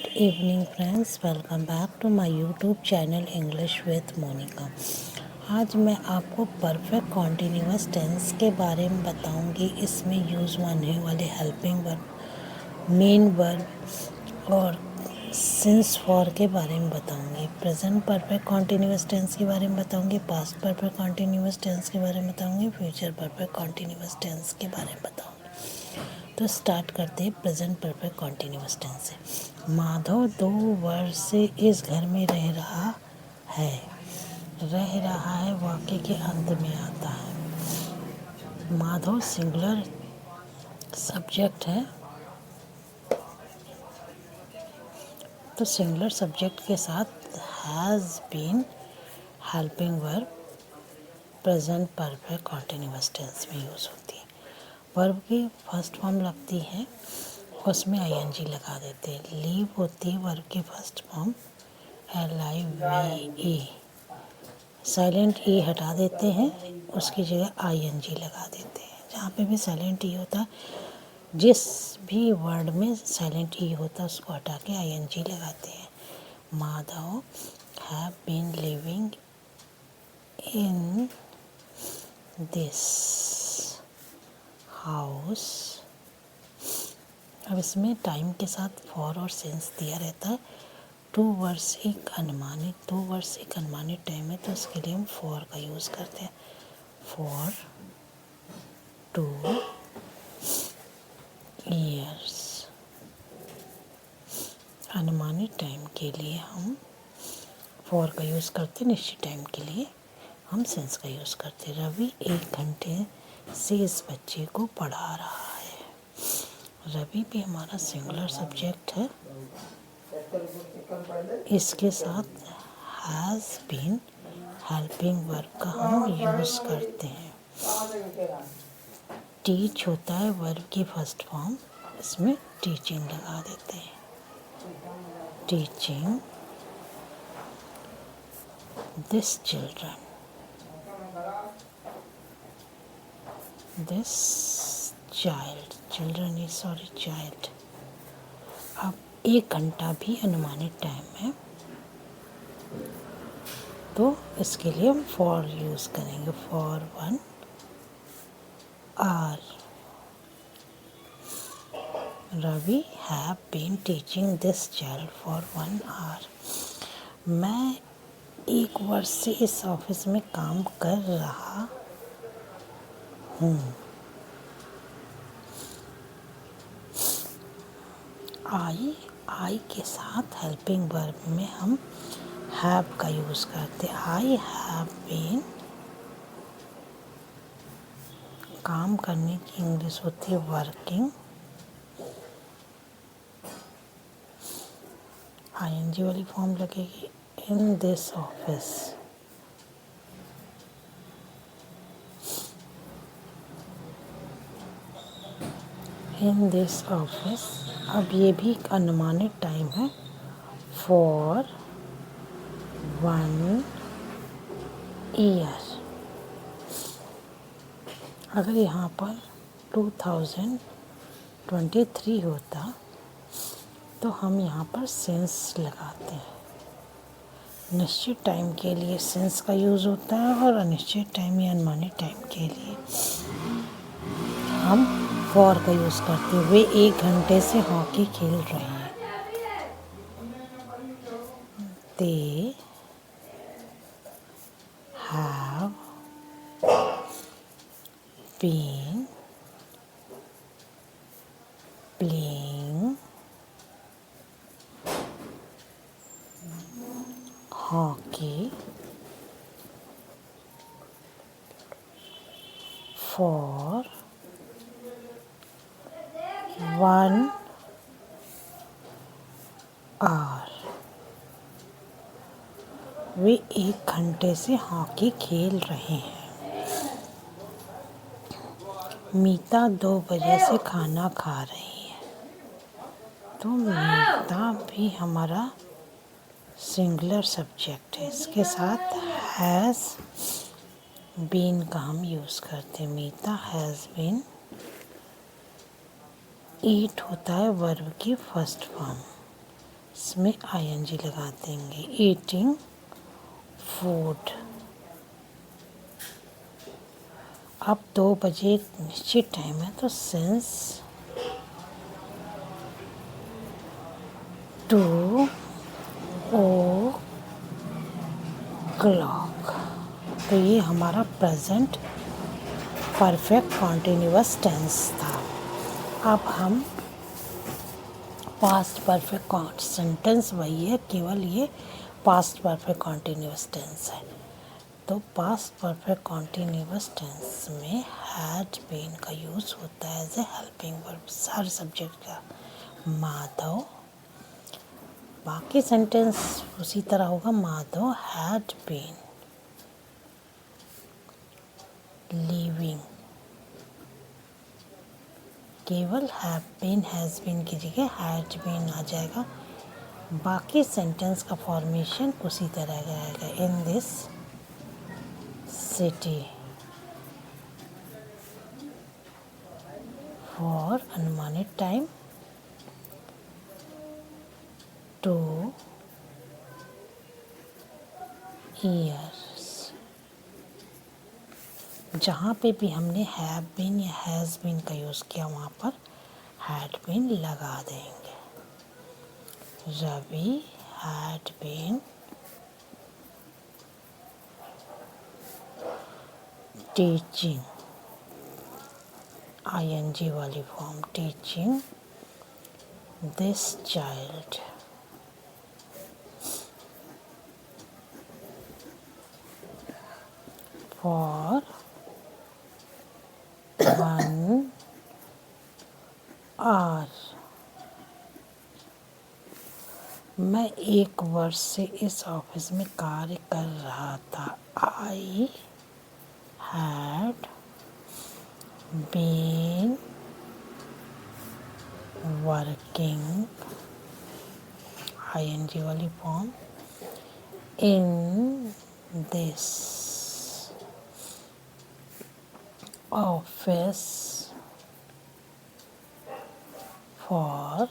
Evening friends, welcome back to my YouTube channel English with Monika. आज मैं आपको perfect continuous tense के बारे में बताऊंगी। इसमें यूज़ होने वाले हेल्पिंग वर्ब, मेन वर्ब और सिंस फॉर के बारे में बताऊंगी। प्रेजेंट परफेक्ट कॉन्टिन्यूअस टेंस के बारे में बताऊंगी, पास्ट परफेक्ट कॉन्टिन्यूअस टेंस के बारे में बताऊंगी, फ्यूचर परफेक्ट कॉन्टिन्यूअस टेंस के बारे में बताऊंगी। तो स्टार्ट करते हैं प्रेजेंट परफेक्ट कॉन्टिन्यूअस टेंस से। माधव 2 वर्ष से इस घर में रह रहा है। रह रहा है वाक्य के अंत में आता है। माधव सिंगुलर सब्जेक्ट है, तो सिंगुलर सब्जेक्ट के साथ has been helping verb present perfect continuous tense में यूज़ होती है। वर्ब की फर्स्ट फॉर्म लगती है, उसमें आईएनजी लगा देते हैं। लीव होती है वर्ब की फर्स्ट फॉर्म LIVE। साइलेंट ई हटा देते हैं, उसकी जगह आईएनजी लगा देते हैं। जहाँ पे भी साइलेंट ई होता है, जिस भी वर्ड में साइलेंट ई होता है उसको हटा के आईएनजी लगाते हैं। Madhav have been living in this house. अब इसमें टाइम के साथ फॉर और सिंस दिया रहता है। 2 वर्ष एक अनुमानित टाइम है, तो इसके लिए हम फॉर का यूज़ करते हैं। फॉर 2 years अनुमानित टाइम के लिए हम फॉर का यूज़ करते हैं। निश्चित टाइम के लिए हम सिंस का यूज़ करते हैं। रवि 1 घंटे से इस बच्चे को पढ़ा रहा है। रवि भी हमारा सिंगुलर सब्जेक्ट है, इसके साथ हैज़ बीन हेल्पिंग वर्ब का हम यूज़ करते हैं। टीच होता है वर्ब की फर्स्ट फॉर्म, इसमें टीचिंग लगा देते हैं। Teaching this children, this child, children is sorry child. अब 1 घंटा भी अनुमानित टाइम है, तो इसके लिए हम फॉर यूज़ करेंगे। For 1 hour Ravi have been teaching this child for 1 hour। मैं 1 वर्ष से इस ऑफिस में काम कर रहा हूँ। आई के साथ हेल्पिंग वर्ब में हम हैव का यूज़ करते हैं। आई हैव बीन, काम करने की इंग्लिश होती है वर्किंग। आईएनजी वाली फॉर्म लगेगी इन this office. In this office. अब ये भी एक अनुमानित टाइम है। For 1 year। अगर यहाँ पर 2023 होता तो हम यहाँ पर सिंस लगाते हैं। निश्चित टाइम के लिए सिंस का यूज़ होता है, और अनिश्चित टाइम या अनुमानित टाइम के लिए हम फॉर का यूज़ करते हैं। वे 1 घंटे से हॉकी खेल रहे हैं। They have been playing hockey for 1 hour। वे 1 घंटे से हॉकी खेल रहे हैं। मीता 2 बजे से खाना खा रही है, तो मीता भी हमारा सिंगुलर सब्जेक्ट है, इसके साथ हैज़ बीन का हम यूज़ करते हैं। मीता हैज़ बीन। ईट होता है वर्ब की फर्स्ट फॉर्म, इसमें आईएनजी लगा देंगे। Eating food. अब 2 बजे निश्चित टाइम है, तो सिंस 2 o'clock, तो ये हमारा प्रेजेंट परफेक्ट कॉन्टिन्यूअस टेंस था। अब हम पास्ट परफेक्ट सेंटेंस वही है, केवल ये पास्ट परफेक्ट कॉन्टिन्यूअस टेंस है। तो पास्ट परफेक्ट कॉन्टिन्यूअस टेंस में हैड बीन का यूज़ होता है एज ए हेल्पिंग वर्ब हर सब्जेक्ट का। माधव, बाकी सेंटेंस उसी तरह होगा। माधव हैड बीन लिविंग, केवल हैव बीन हैज़ बीन की जगह हैड बीन आ जाएगा। बाकी सेंटेंस का फॉर्मेशन उसी तरह का रहेगा। इन दिस सिटी फॉर अनुमानित टाइम 2 years। जहाँ पे भी हमने हैव बीन या हैज़ बीन का यूज़ किया वहाँ पर हैड बीन लगा देंगे। Ravi had been teaching, ING वाली form, teaching this child. For 1 hour। मैं 1 वर्ष से इस ऑफिस में कार्य कर रहा था। I had been working, ING वाली form, in this office for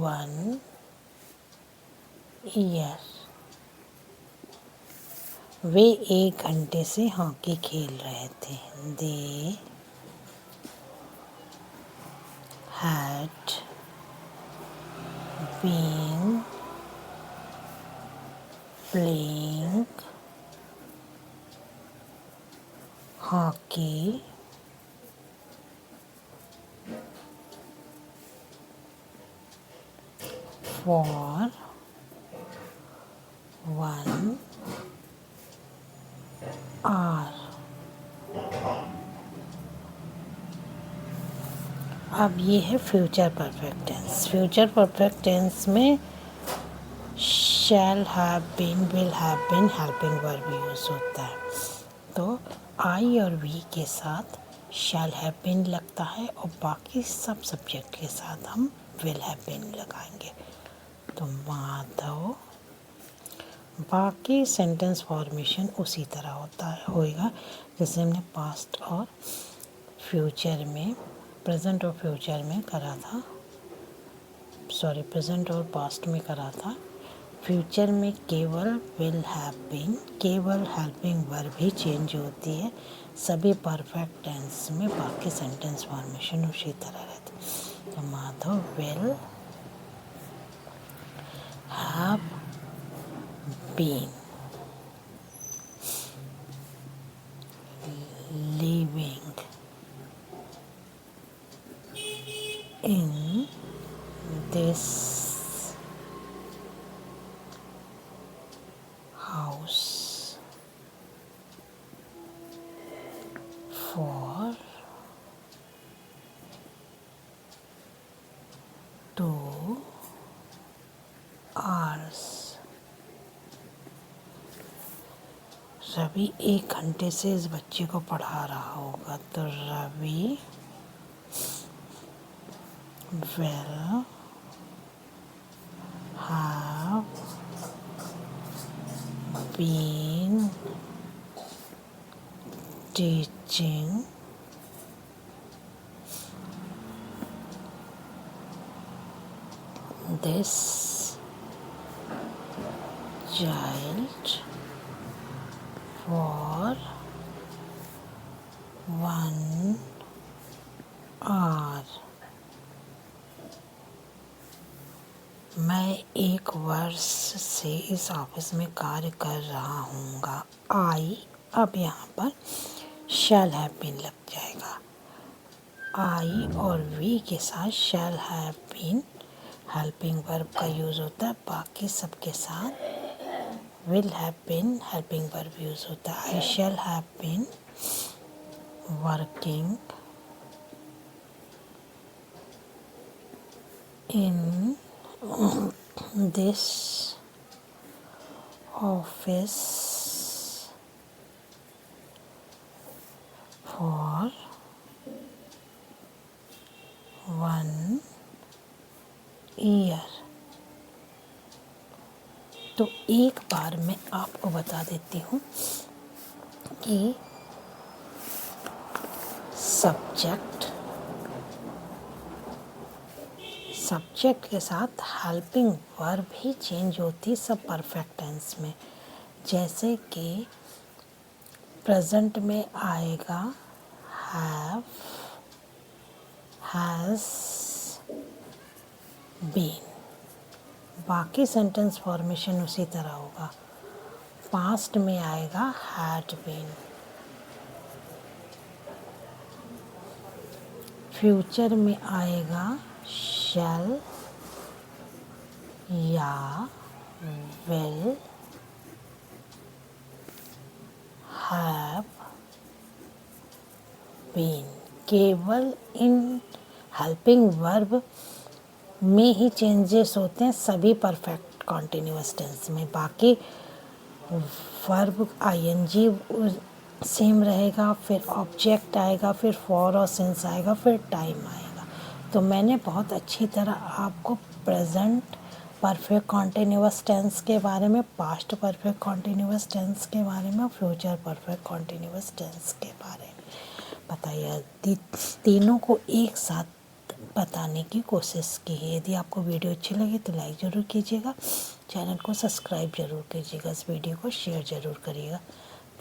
1 year। वे 1 घंटे से हॉकी खेल रहे थे। They had been playing hockey for 1 hour। अब ये है future perfect tense. Future perfect tense में shall have been, will have been helping verb use होता है। तो आई और वी के साथ शैल हैव बीन लगता है और बाकी सब सब्जेक्ट के साथ हम विल हैव बीन लगाएंगे। तो माधव, बाकी सेंटेंस फॉर्मेशन उसी तरह होएगा जैसे हमने पास्ट और फ्यूचर में, प्रेजेंट और फ्यूचर में करा था, सॉरी प्रेजेंट और पास्ट में करा था। फ्यूचर में केवल विल हैव बीन, केवल हेल्पिंग वर्ब ही चेंज होती है। सभी परफेक्ट टेंस में बाकी सेंटेंस फॉर्मेशन उसी तरह रहती। तो Madhav will have been living in this house for 2 hours। Ravi 1 घंटे से इस बच्चे को पढ़ा रहा होगा। तो Ravi will have been teaching this child for 1 hour. मैं 1 वर्ष से इस ऑफिस में कार्य कर रहा हूँगा। आई, अब यहाँ पर शैल हैव बीन लग जाएगा। आई और वी के साथ shall have been helping verb का यूज़ होता है। बाकी सबके साथ will have been helping verb use होता है। I shall have been working in this office for 1 year। तो एक बार मैं आपको बता देती हूँ कि सब्जेक्ट के साथ हेल्पिंग वर्ब ही चेंज होती सब परफेक्ट टेंस में। जैसे कि प्रेजेंट में आएगा हैव, हैज़ बीन। बाकी सेंटेंस फॉर्मेशन उसी तरह होगा। पास्ट में आएगा हैड बीन। फ्यूचर में आएगा शैल या विल हैव बीन। केवल इन हेल्पिंग वर्ब में ही चेंजेस होते हैं सभी परफेक्ट कॉन्टिन्यूअस टेंस में। बाकी वर्ब आईएनजी सेम रहेगा, फिर ऑब्जेक्ट आएगा, फिर फॉर और सिंस आएगा, फिर टाइम आएगा। तो मैंने बहुत अच्छी तरह आपको प्रेजेंट परफेक्ट कॉन्टिन्यूअस टेंस के बारे में, पास्ट परफेक्ट कॉन्टिन्यूअस टेंस के बारे में और फ्यूचर परफेक्ट कॉन्टिन्यूअस टेंस के बारे में बताइए। तीनों को एक साथ बताने की कोशिश की है। यदि आपको वीडियो अच्छी लगे तो लाइक ज़रूर कीजिएगा, चैनल को सब्सक्राइब ज़रूर कीजिएगा, इस वीडियो को शेयर ज़रूर करिएगा।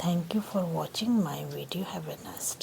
Thank you for watching my video. Have a nice day.